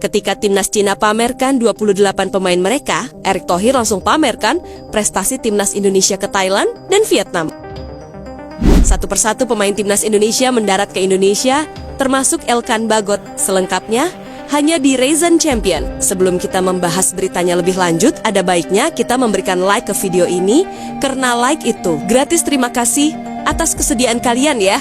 Ketika timnas Cina pamerkan 28 pemain mereka, Erick Thohir langsung pamerkan prestasi timnas Indonesia ke Thailand dan Vietnam. Satu persatu pemain timnas Indonesia mendarat ke Indonesia, termasuk Elkan Bagot. Selengkapnya hanya di Raisin Champion. Sebelum kita membahas beritanya lebih lanjut, ada baiknya kita memberikan like ke video ini, karena like itu gratis. Terima kasih atas kesediaan kalian ya.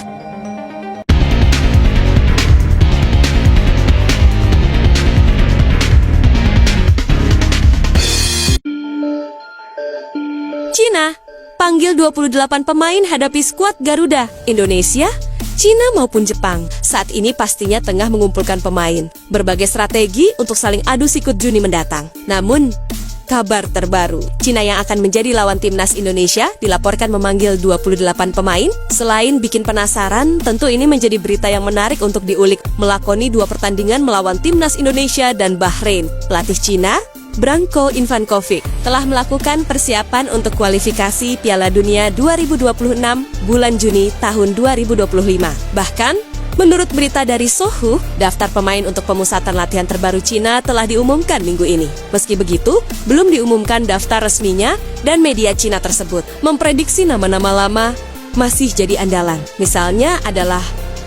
Cina panggil 28 pemain hadapi skuad Garuda. Indonesia, Cina maupun Jepang saat ini pastinya tengah mengumpulkan pemain. Berbagai strategi untuk saling adu sikut Juni mendatang. Namun, kabar terbaru, Cina yang akan menjadi lawan timnas Indonesia dilaporkan memanggil 28 pemain. Selain bikin penasaran, tentu ini menjadi berita yang menarik untuk diulik. Melakoni 2 pertandingan melawan timnas Indonesia dan Bahrain, pelatih Cina Branko Ivankovic telah melakukan persiapan untuk kualifikasi Piala Dunia 2026 bulan Juni tahun 2025. Bahkan, menurut berita dari Sohu, daftar pemain untuk pemusatan latihan terbaru Cina telah diumumkan minggu ini. Meski begitu, belum diumumkan daftar resminya dan media Cina tersebut memprediksi nama-nama lama masih jadi andalan. Misalnya adalah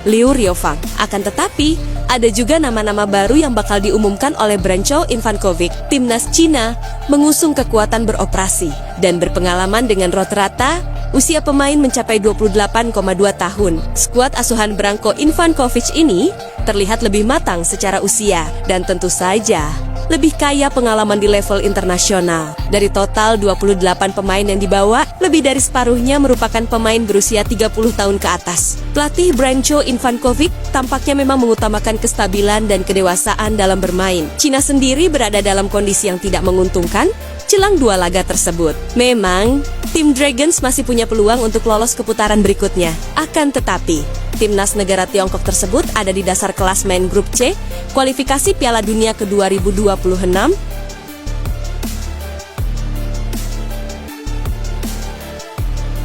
Liu Riofang. Akan tetapi, ada juga nama-nama baru yang bakal diumumkan oleh Branko Ivankovic. Timnas Cina mengusung kekuatan beroperasi dan berpengalaman dengan rata-rata usia pemain mencapai 28,2 tahun. Skuad asuhan Branko Ivankovic ini terlihat lebih matang secara usia dan tentu saja lebih kaya pengalaman di level internasional. Dari total 28 pemain yang dibawa, lebih dari separuhnya merupakan pemain berusia 30 tahun ke atas. Pelatih Branko Ivankovic tampaknya memang mengutamakan kestabilan dan kedewasaan dalam bermain. Cina sendiri berada dalam kondisi yang tidak menguntungkan jelang 2 laga tersebut. Memang, tim Dragons masih punya peluang untuk lolos ke putaran berikutnya. Akan tetapi, timnas negara Tiongkok tersebut ada di dasar klasmen grup C, kualifikasi Piala Dunia ke 2026.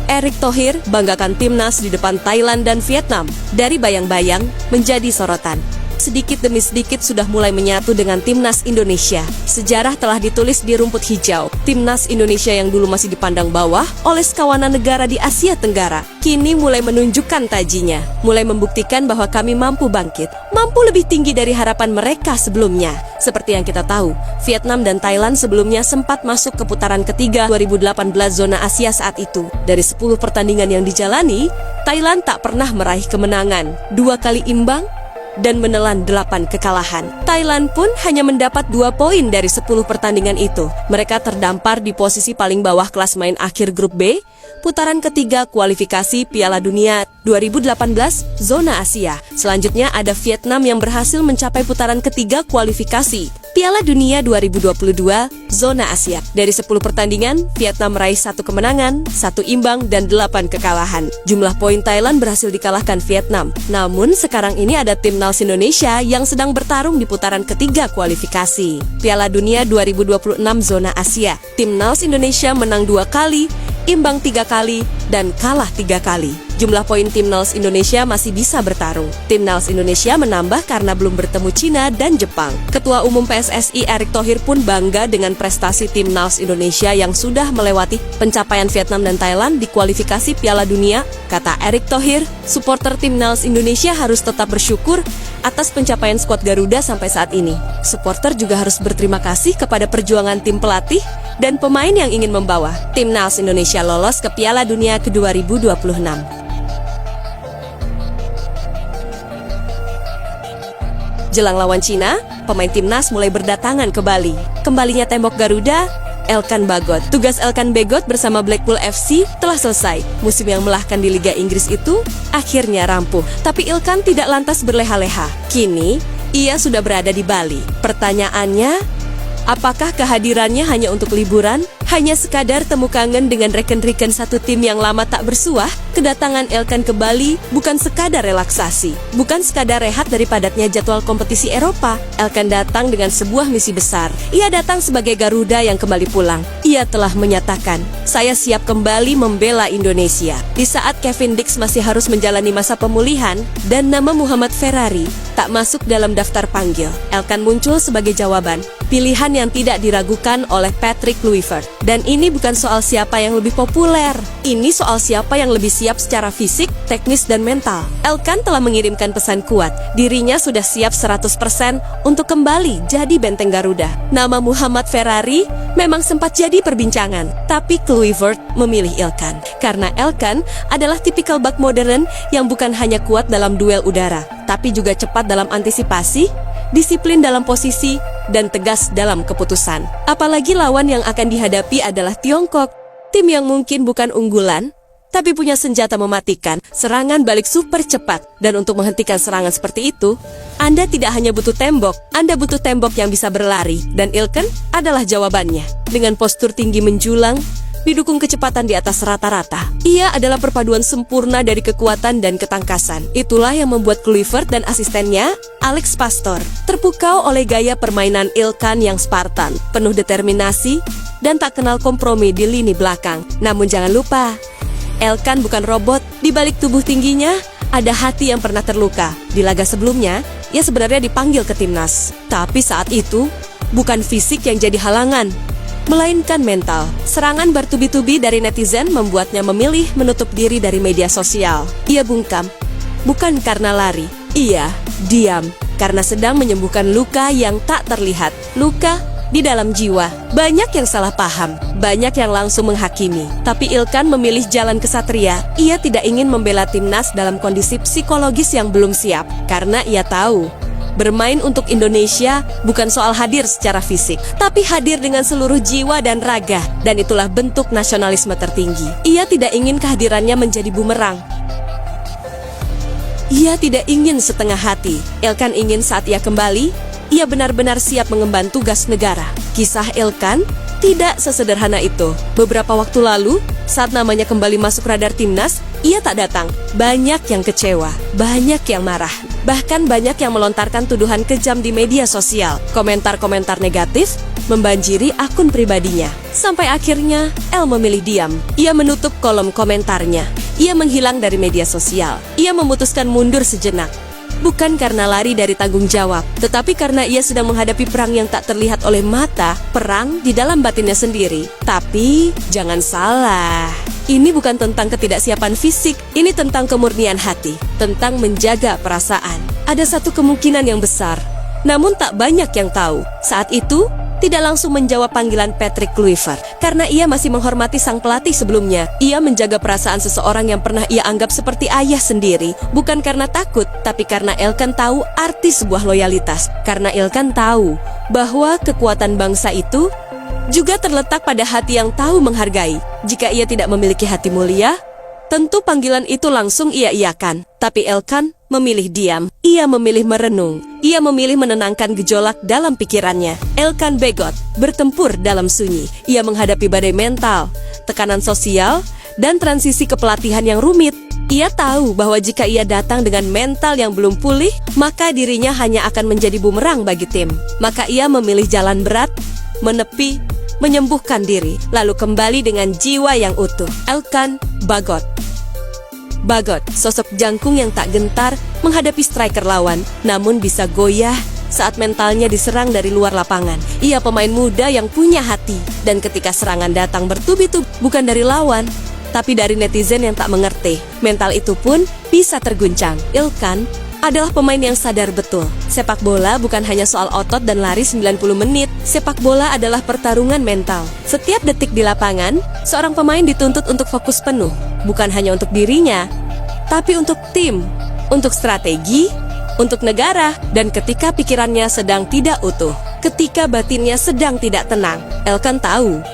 Erick Thohir banggakan timnas di depan Thailand dan Vietnam. Dari bayang-bayang menjadi sorotan. Sedikit demi sedikit sudah mulai menyatu dengan timnas Indonesia. Sejarah telah ditulis di rumput hijau. Timnas Indonesia yang dulu masih dipandang bawah oleh sekawanan negara di Asia Tenggara, kini mulai menunjukkan tajinya, mulai membuktikan bahwa kami mampu bangkit, mampu lebih tinggi dari harapan mereka sebelumnya. Seperti yang kita tahu, Vietnam dan Thailand sebelumnya sempat masuk ke putaran ketiga 2018 zona Asia saat itu. Dari 10 pertandingan yang dijalani, Thailand tak pernah meraih kemenangan, 2 kali imbang, dan menelan 8 kekalahan. Thailand pun hanya mendapat 2 poin dari 10 pertandingan itu. Mereka terdampar di posisi paling bawah klasmen akhir grup B, putaran ketiga kualifikasi Piala Dunia 2018 zona Asia. Selanjutnya ada Vietnam yang berhasil mencapai putaran ketiga kualifikasi Piala Dunia 2022 zona Asia. Dari 10 pertandingan, Vietnam meraih 1 kemenangan, 1 imbang, dan 8 kekalahan. Jumlah poin Thailand berhasil dikalahkan Vietnam. Namun sekarang ini ada timnas Indonesia yang sedang bertarung di putaran ketiga kualifikasi Piala Dunia 2026 zona Asia. Timnas Indonesia menang 2 kali, imbang 3 kali, dan kalah 3 kali. Jumlah poin timnas Indonesia masih bisa bertarung. Timnas Indonesia menambah karena belum bertemu Cina dan Jepang. Ketua Umum PSSI Erick Thohir pun bangga dengan prestasi timnas Indonesia yang sudah melewati pencapaian Vietnam dan Thailand di kualifikasi Piala Dunia. Kata Erick Thohir, supporter timnas Indonesia harus tetap bersyukur atas pencapaian skuad Garuda sampai saat ini. Supporter juga harus berterima kasih kepada perjuangan tim pelatih dan pemain yang ingin membawa timnas Indonesia lolos ke Piala Dunia ke 2026. Jelang lawan Cina, pemain timnas mulai berdatangan ke Bali. Kembalinya tembok Garuda, Elkan Bagot. Tugas Elkan Bagot bersama Blackpool FC telah selesai. Musim yang melelahkan di Liga Inggris itu akhirnya rampung. Tapi Elkan tidak lantas berleha-leha. Kini, ia sudah berada di Bali. Pertanyaannya, apakah kehadirannya hanya untuk liburan? Hanya sekadar temu kangen dengan rekan-rekan satu tim yang lama tak bersuah, kedatangan Elkan ke Bali bukan sekadar relaksasi, bukan sekadar rehat dari padatnya jadwal kompetisi Eropa. Elkan datang dengan sebuah misi besar. Ia datang sebagai Garuda yang kembali pulang. Ia telah menyatakan, saya siap kembali membela Indonesia. Di saat Kevin Dix masih harus menjalani masa pemulihan, dan nama Muhammad Ferrari tak masuk dalam daftar panggil, Elkan muncul sebagai jawaban. Pilihan yang tidak diragukan oleh Patrick Kluivert. Dan ini bukan soal siapa yang lebih populer. Ini soal siapa yang lebih siap secara fisik, teknis, dan mental. Elkan telah mengirimkan pesan kuat. Dirinya sudah siap 100% untuk kembali jadi benteng Garuda. Nama Muhammad Ferrari memang sempat jadi perbincangan. Tapi Kluivert memilih Elkan. Karena Elkan adalah tipikal bak modern yang bukan hanya kuat dalam duel udara, tapi juga cepat dalam antisipasi, disiplin dalam posisi, dan tegas dalam keputusan. Apalagi lawan yang akan dihadapi adalah Tiongkok, tim yang mungkin bukan unggulan, tapi punya senjata mematikan, serangan balik super cepat. Dan untuk menghentikan serangan seperti itu, Anda tidak hanya butuh tembok, Anda butuh tembok yang bisa berlari. Dan Elkan adalah jawabannya. Dengan postur tinggi menjulang, didukung kecepatan di atas rata-rata. Ia adalah perpaduan sempurna dari kekuatan dan ketangkasan. Itulah yang membuat Kluivert dan asistennya, Alex Pastor, terpukau oleh gaya permainan Elkan yang Spartan, penuh determinasi, dan tak kenal kompromi di lini belakang. Namun jangan lupa, Elkan bukan robot. Di balik tubuh tingginya, ada hati yang pernah terluka. Di laga sebelumnya, ia sebenarnya dipanggil ke timnas. Tapi saat itu, bukan fisik yang jadi halangan, melainkan mental. Serangan bertubi-tubi dari netizen membuatnya memilih menutup diri dari media sosial. Ia bungkam, bukan karena lari. Ia diam karena sedang menyembuhkan luka yang tak terlihat. Luka di dalam jiwa. Banyak yang salah paham, banyak yang langsung menghakimi. Tapi Elkan memilih jalan kesatria. Ia tidak ingin membela timnas dalam kondisi psikologis yang belum siap. Karena ia tahu, bermain untuk Indonesia bukan soal hadir secara fisik, tapi hadir dengan seluruh jiwa dan raga. Dan itulah bentuk nasionalisme tertinggi. Ia tidak ingin kehadirannya menjadi bumerang. Ia tidak ingin setengah hati. Elkan ingin saat ia kembali, ia benar-benar siap mengemban tugas negara. Kisah Elkan tidak sesederhana itu. Beberapa waktu lalu, saat namanya kembali masuk radar timnas, ia tak datang. Banyak yang kecewa, banyak yang marah. Bahkan banyak yang melontarkan tuduhan kejam di media sosial. Komentar-komentar negatif membanjiri akun pribadinya. Sampai akhirnya, El memilih diam. Ia menutup kolom komentarnya. Ia menghilang dari media sosial. Ia memutuskan mundur sejenak. Bukan karena lari dari tanggung jawab, tetapi karena ia sedang menghadapi perang yang tak terlihat oleh mata, perang di dalam batinnya sendiri. Tapi, jangan salah, ini bukan tentang ketidaksiapan fisik, ini tentang kemurnian hati, tentang menjaga perasaan. Ada satu kemungkinan yang besar, namun tak banyak yang tahu. Saat itu, tidak langsung menjawab panggilan Patrick Kluivert, karena ia masih menghormati sang pelatih sebelumnya. Ia menjaga perasaan seseorang yang pernah ia anggap seperti ayah sendiri, bukan karena takut, tapi karena Elkan tahu arti sebuah loyalitas. Karena Elkan tahu bahwa kekuatan bangsa itu juga terletak pada hati yang tahu menghargai. Jika ia tidak memiliki hati mulia, tentu panggilan itu langsung ia iakan. Tapi Elkan memilih diam. Ia memilih merenung. Ia memilih menenangkan gejolak dalam pikirannya. Elkan Bagot bertempur dalam sunyi. Ia menghadapi badai mental, tekanan sosial, dan transisi kepelatihan yang rumit. Ia tahu bahwa jika ia datang dengan mental yang belum pulih, maka dirinya hanya akan menjadi bumerang bagi tim. Maka ia memilih jalan berat, menepi, menyembuhkan diri, lalu kembali dengan jiwa yang utuh. Elkan Bagot. Bagot, sosok jangkung yang tak gentar menghadapi striker lawan, namun bisa goyah saat mentalnya diserang dari luar lapangan. Ia pemain muda yang punya hati, dan ketika serangan datang bertubi-tubi bukan dari lawan, tapi dari netizen yang tak mengerti, mental itu pun bisa terguncang. Elkan adalah pemain yang sadar betul. Sepak bola bukan hanya soal otot dan lari 90 menit. Sepak bola adalah pertarungan mental. Setiap detik di lapangan, seorang pemain dituntut untuk fokus penuh. Bukan hanya untuk dirinya, tapi untuk tim, untuk strategi, untuk negara. Dan ketika pikirannya sedang tidak utuh, ketika batinnya sedang tidak tenang, Elkan tahu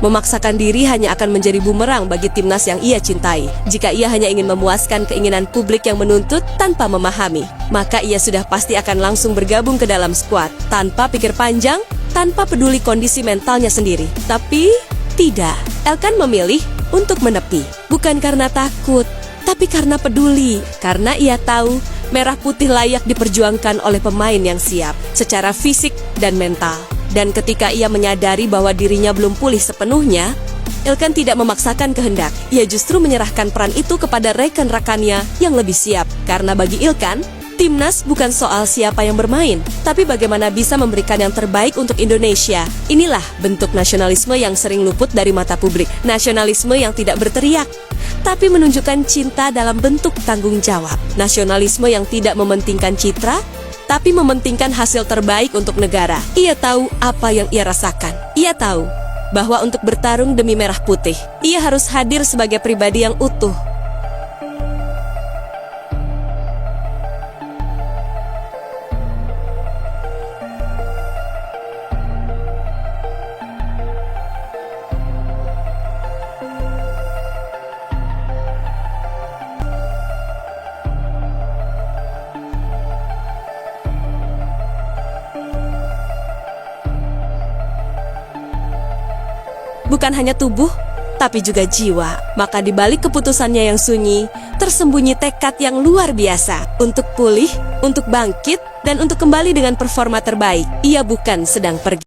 memaksakan diri hanya akan menjadi bumerang bagi timnas yang ia cintai. Jika ia hanya ingin memuaskan keinginan publik yang menuntut tanpa memahami, maka ia sudah pasti akan langsung bergabung ke dalam skuad, tanpa pikir panjang, tanpa peduli kondisi mentalnya sendiri. Tapi Tidak, Elkan memilih untuk menepi. Bukan karena takut, tapi karena peduli. Karena ia tahu merah putih layak diperjuangkan oleh pemain yang siap secara fisik dan mental. Dan ketika ia menyadari bahwa dirinya belum pulih sepenuhnya, Elkan tidak memaksakan kehendak. Ia justru menyerahkan peran itu kepada rekan-rekannya yang lebih siap. Karena bagi Ilkan, timnas bukan soal siapa yang bermain, tapi bagaimana bisa memberikan yang terbaik untuk Indonesia. Inilah bentuk nasionalisme yang sering luput dari mata publik. Nasionalisme yang tidak berteriak, tapi menunjukkan cinta dalam bentuk tanggung jawab. Nasionalisme yang tidak mementingkan citra, tapi mementingkan hasil terbaik untuk negara. Ia tahu apa yang ia rasakan. Ia tahu bahwa untuk bertarung demi merah putih, ia harus hadir sebagai pribadi yang utuh. Bukan hanya tubuh, tapi juga jiwa. Maka di balik keputusannya yang sunyi, tersembunyi tekad yang luar biasa. Untuk pulih, untuk bangkit, dan untuk kembali dengan performa terbaik. Ia bukan sedang pergi.